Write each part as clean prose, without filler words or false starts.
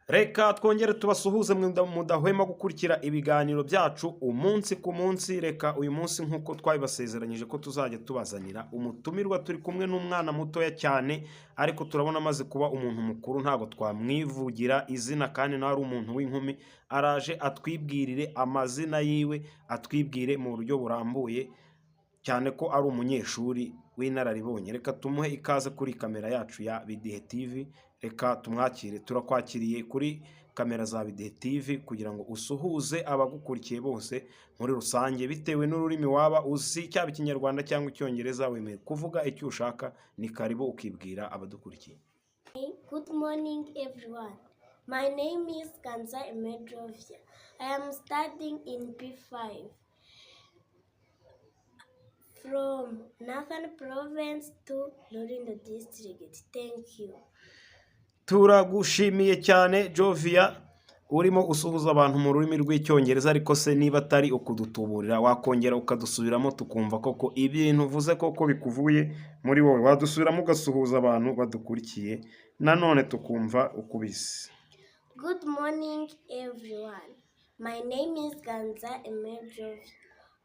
Reka twongere tubasuhuze mudahwema gukurikira ibiganiro byacu umunsi ku munsi. Reka uyu munsi nk'uko twabibasezeranyije ko tuzajya tubazanira umutumirwa, turi kumwe n'umwana mutoya cyane ariko turabona amaze kuba umuntu mukuru, ntabwo twamwivugira izina kandi nawe ari umuntu w'inkumi. Araje atwibwirire amazina yiwe, atwibwire mu buryo burambuye cyane ko ari umunyeshuri w'inararibonye. Reka tumuhe ikaze kuri kamera yacu ya Bidehe TV. Reka tumwakire, turakwakiriye kuri kamera za Bidehe TV kugira ngo usuhuze abagukurikiye bose muri rusange bitewe n'ururimi waba uzi, cyaba ikinyarwanda cyangwa icyongereza. Wemeye kuvuga icyo ushaka, ni karibu ukibwira abadukurikiye. Good morning everyone. My name is Ganza Emedrovia. I am studying in P5 from Northern Province to Lorindo District. Thank you. Turagushimiye cyane Jovia, urimo usuhuza abantu mu rurimi rw'icyongereza, ariko se niba atari ukudutuburira wakongera ukadusubiramo tukumva koko ibintu uvuze koko bikuvuye muri wowe. Wadusubiramo ugasuhuza abantu badukurikiye nanone tukumva ukubise. Good morning everyone. My name is Ganza Emedrovia.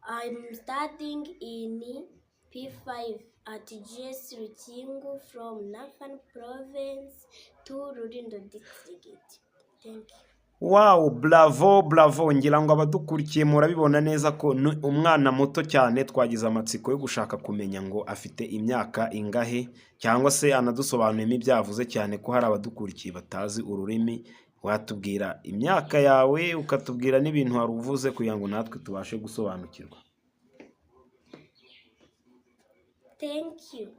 I'm studying in P5 at GS Rukingu from Northern Province to Lorindo District. Thank you. Wow, bravo. Ngira ngo abadukurikiye murabibona neza ko umwana muto cyane. Twagize amatsiko yo gushaka kumenya ngo afite imyaka ingahe, cyangwa se anadusobanurira ibyavuze, cyane ko hari abadukurikiye batazi ururimi. Watubwira imyaka yawe ukatubwira n'ibintu wari uvuze kugira ngo natwe tubashe gusobanukirwa. Thank you.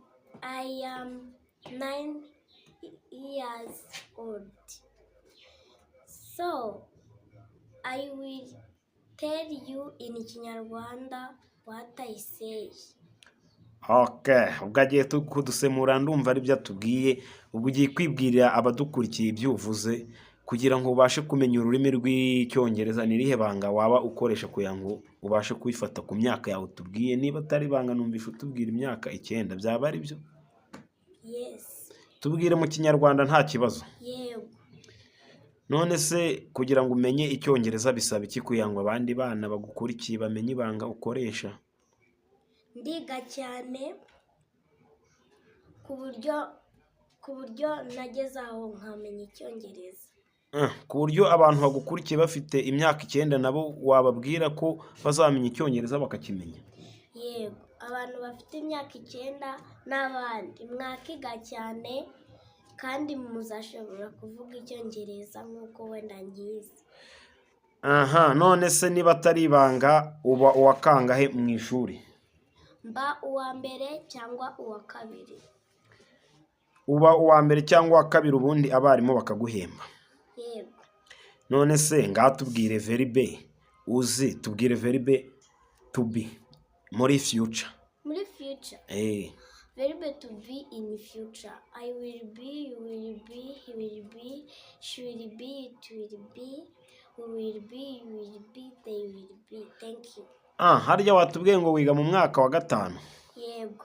I am 9 years old. So, I will tell you in Kinyarwanda what I say. Okay, ubwo agiye kudusemura, ndumva ari byo atubwiye. Ubwo ugiye kwibwirira abadukurikiye ibyo uvuze kugira ngo ubashe kumenya ururimi rw'icyongereza. Ni irihe banga waba ukoresha kugira ngo ubashe kubifata ku myaka yawe tubwiye? Niba atari banga numvisha utubwira imyaka 9, byaba ari byo? Yes. Tubwire mu Kinyarwanda nta kibazo. Yego. None se kugira ngo umenye icyongereza bisaba iki kugira ngo abandi bana bagukurikiye bamenye ibanga ukoresha? Ndiga cyane ku buryo nageze aho nkamenya icyongereza. Ku buryo abantu bagukurikiye bafite imyaka 9 nabo wababwira ko bazamenya icyongereza bakakimenya? Yego, abantu bafite imyaka 9 n'abandi mwakiga cyane kandi muzashobora kuvuga icyongereza nk'uko wenda ngize. Aha, none se niba atari ibanga uba uwakangahe mu ishuri? Mba uwa mbere cyangwa uwa kabiri. Uba uwa mbere cyangwa uwa kabiri, ubundi abarimu bakaguhemba. Yego. None se ngatubwire verbe uzi, tubwire verbe to be muri future. Muri future. Verb to be in future. I will be, you will be, he will be, she will be, it will be, we will be, you will be, they will be. Thank you. Harya watubwiye ngo wiga mu mwaka wa 5? Yego.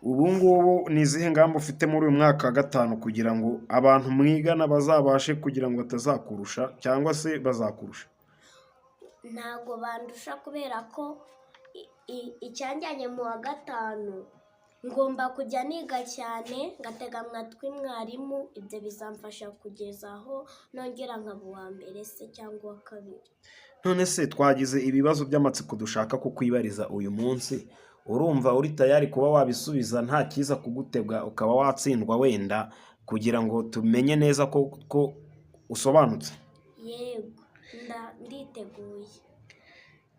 Ubu ngubu ni izihe ngamba ufite muri uyu mwaka wa 5 kugira ngo abantu mwigana bazabashe kugira ngo batazakurusha cyangwa se bazakurusha? Ntago bandusha kubera ko icyanjyanye mu wa 5 ngomba kujya niga cyane, ngatega amatwi mwarimu. Ibyo bizamfasha kugeza aho nongera nkaba uwa mbere se cyangwa uwa kabiri. None se twagize ibibazo by'amatsiko dushaka kukwibariza uyu munsi. Urumva uri tayari kuba wabisubiza nta kiza kugutebwa ukaba watsindwa wenda, kugira ngo tumenye neza ko usobanutse? Yego, nditeguye.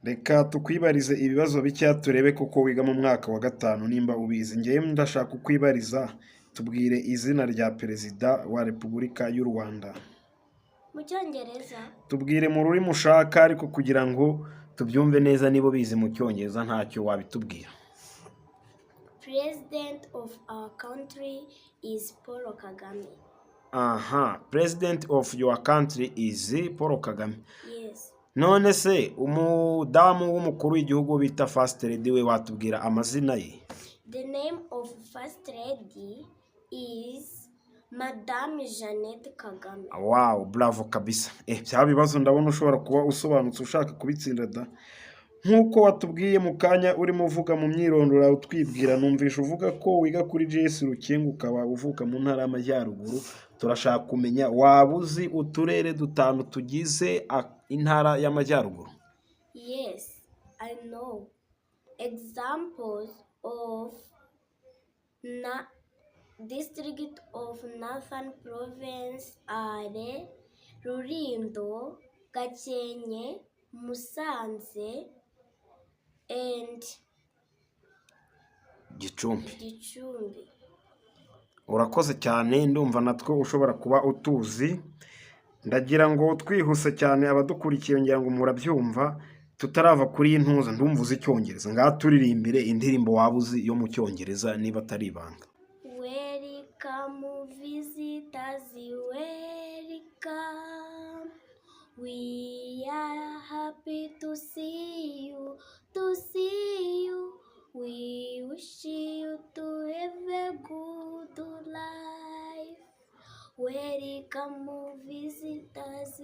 Reka tukwibarize ibibazo bike turebe kuko wiga mu mwaka wa 5 nimba ubizi. Ngiye ndashaka kukwibariza, tubwire izina rya Perezida wa Repubulika y'u Rwanda. Mu Cyongereza? Tubwire mu rurimi ushaka, ariko kugira ngo tubyumve neza niba bizi mu Cyongereza ntacyo wabitubwira. President of our country is Paul Kagame. President of your country is Paul Kagame. Yes. None se umudamu w'umukuru w'igihugu bita First Lady we watubwira amazina ye? The name of First Lady is Madame Jeannette Kagame. Wow, bravo kabisa. Bya bibazo ndabona ushobora kuba usobanutse ushaka kubitsinda da. Nk'uko watubwiye mu kanya urimo uvuga mu myirondoro yawe utwibwira, numvisha uvuga ko wiga kuri JS Rukingo ukaba uvuka mu ntara y'Amajyaruguru. Turashaka kumenya waba uzi uturere dutanu tugize intara y'Amajyaruguru? Yes, I know. Examples of district of Northern Province are Rulindo, Gakenke, Musanze, and Gicumbi. Urakoze cyane, ndumva natwo ushobora kuba utuzi. Ndagira ngo twihuse cyane abadukurikiye ngira ngo murabyumva, tutarava kuri iyi ntuza ndumva uzi Icyongereza. Ngaha turirimbire indirimbo waba uzi yo mu Cyongereza niba atari ibanga. Welcome visitors, welcome. We are happy to see you, to see you. We wish you to have a good life. Welcome visitors,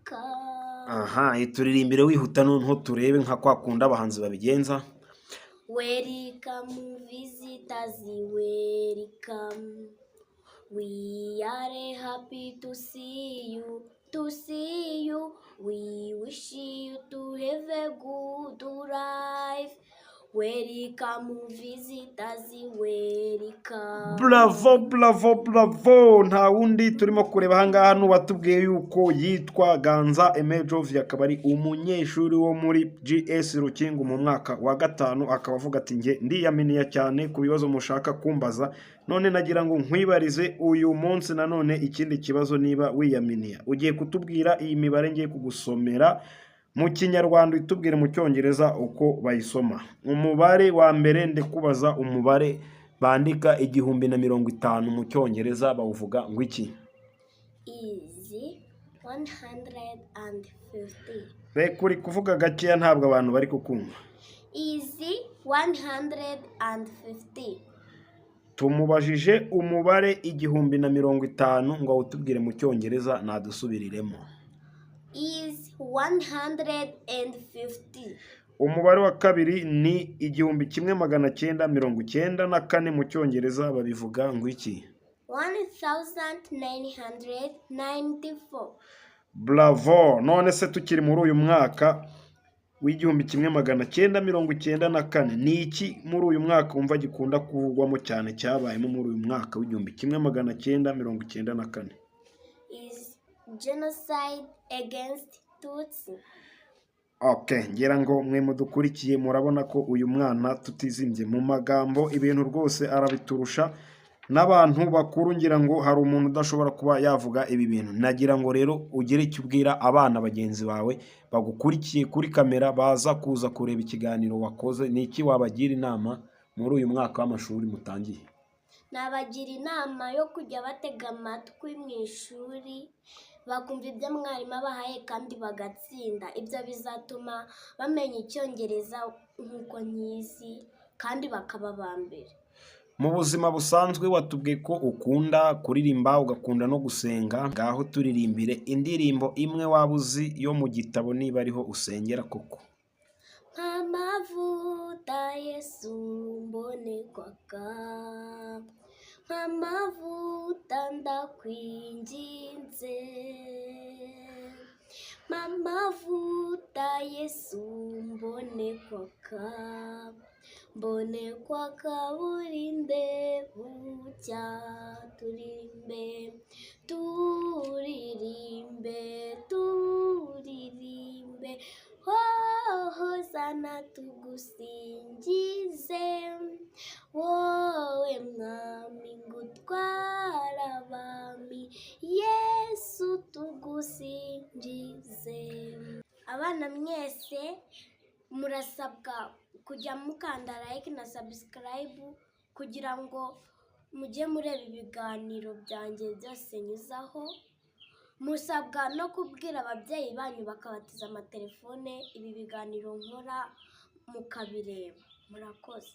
welcome. Aha, turirimbire wihuta noneho turebe nka kwa kunda abahanzi babigenza. Welcome visitors, welcome. We are happy to see you, to see you. We wish you to have a good life. Welcome visitors, welcome. Bravo, bravo, bravo. Nta wundi turimo kureba ahangaha n'uwatubwiye yuko yitwa Ganza Aime Jovia, akaba ari umunyeshuri wo muri GS Rukingo mu mwaka wa 5, akaba avuga ati nge ndiyaminiya cyane ku bibazo mushaka kumbaza, none nagira ngo nkwibarize uyu munsi nanone ikindi kibazo niba wiyaminiya. Ugiye kutubwira iyi mibare ngiye kugusomera mu Kinyarwanda, itubwire mu Cyongereza uko bayisoma. Umubare wa mbere ndekubaza umubare bandika 1050 mu Cyongereza bawuvuga ngo iki? Is 150. Reka uri kuvuga gakeya ntabwo abantu bari kukumva. Is 150. Tumubajije umubare 1050 ngo awutubwire mu Cyongereza, nadusubiriremo. Is 150. Umubare wa kabiri ni 1994 mu Cyongereza babivuga ngo iki? 1994. Bravo. None se tukiri muri uyu mwaka w'1994, ni iki muri uyu mwaka wumva gikunda kuvugwamo cyane cyabayemo muri uyu mwaka w'1994? Is genocide against Tutsi. Okay, ngira ngo mwe mudukurikiye murabona ko uyu mwana tutizimbye mu magambo, ibintu rwose arabiturusha n'abantu bakuru. Ngira ngo hari umuntu udashobora kuba yavuga ibi bintu. Nagira ngo rero ugire icyo ubwira abana bagenzi bawe bagukurikiye kuri kamera baza kuza kureba ikiganiro wakoze. Ni iki wabagira inama muri uyu mwaka w'amashuri mutangiye? Nabagira inama yo kujya batega amatwi mu ishuri, bakumva ibyo mwarimu abahaye kandi bagatsinda. Ibyo bizatuma bamenya Icyongereza nk'uko nkizi kandi bakaba ba mbere. Mu buzima busanzwe watubwiye ko ukunda kuririmba ugakunda no gusenga. Ngaho turirimbire indirimbo imwe waba uzi yo mu gitabo niba ariho usengera koko. Nk'amavuta Yesu mbonekwaga, nk'amavuta ndakwinginze, nk'amavuta Yesu mbonekwaga, mbonekwaga burinde bucya. Turirimbe, turirimbe, turirimbe, hozana tugusingize, wowe mwami ngutwara abami, Yesu tugusingize. Abana mwese murasabwa kujya mukanda like na subscribe kugira ngo mujye mureba ibiganiro byanjye byose nyuzaho. Musabwa no kubwira ababyeyi banyu bakabatiza amatelefone ibi biganiro nkora mukabireba. Murakoze.